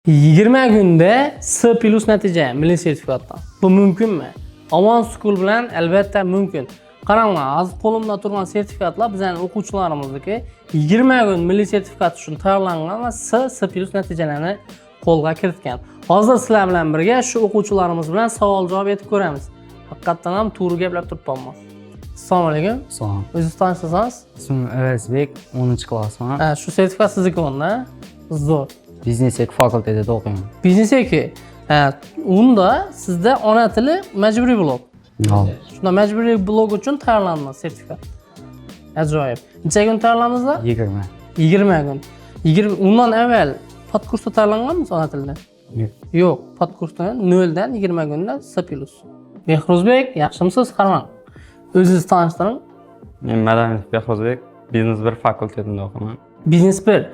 20 kunda S+ natija milliy sertifikatdan. Bu mumkinmi? Avon School bilan albatta mumkin. Qaranglar, hozir qo'limda turgan sertifikatlar bizning o'quvchilarimizniki 20 kun milliy sertifikat uchun tayyorlangan va S+ natijalarni qo'lga kiritgan. Hozir sizlar bilan birga shu o'quvchilarimiz bilan savol-javob etib ko'ramiz. Haqiqatan ham to'g'ri gaplab turibman. Assalomu alaykum. Salom. O'zingiz tanishsangiz? Ismim Avazbek, 10-klassman. Shu sertifikat sizniki o'nda. Zo'r. Biznes fakultetida o'qiyman. Biznes eki. Unda sizda ona tili majburiy blok. Shunda majburiy blok uchun tayyorlangan sertifikat. Ajoyib. Necha kun tayyorlandingizlar? 20. 20 kun. 20 undan avval podkursda tayyorlanganmisiz ona tilida? Yo'q, podkursdan 0 dan 20 kunda S+. Behruzbek, yaxshimisiz? Qarang. O'zingizni tanishtiring. Men Madaniyat Behruzbek, Biznes 1 fakultetida o'qiyman. Biznes 1.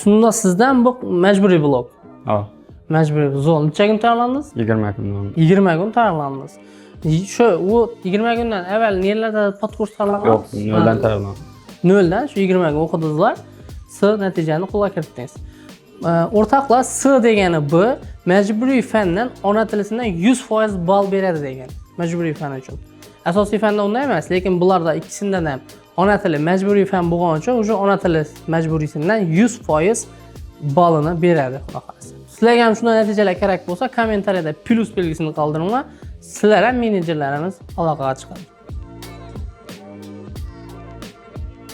Shunda sizdan bu majburiy blok. Ha, Majburiy zo'r. Necha kun tayyorlandingiz? 20 kundan. 20 kun tayyorlandingiz. Shu u 20 kundan avval nelarda podkurs tayyorlangan? Yo'q, 0 dan tayyorlandim. 0 dan shu 20 kun o'qidingizlar. S natijani qo'lga kiritdingiz. O'rtoqlar, S degani bu majburiy fandan ona tilisidan 100% ball beradi degan. Majburiy fan uchun. Asosiy fanda unday emas, lekin bularda ikkisidan ham ona tili majburiy fan bo'lgani uchun o'sha ona tili majburiysidan 100% ballini beradi, xudo xolasa. Sizlarga ham shunday natijalar kerak bo'lsa, kommentariyada plus belgisini qoldiringlar. Sizlar ham menejerlarimiz aloqaga chiqadi.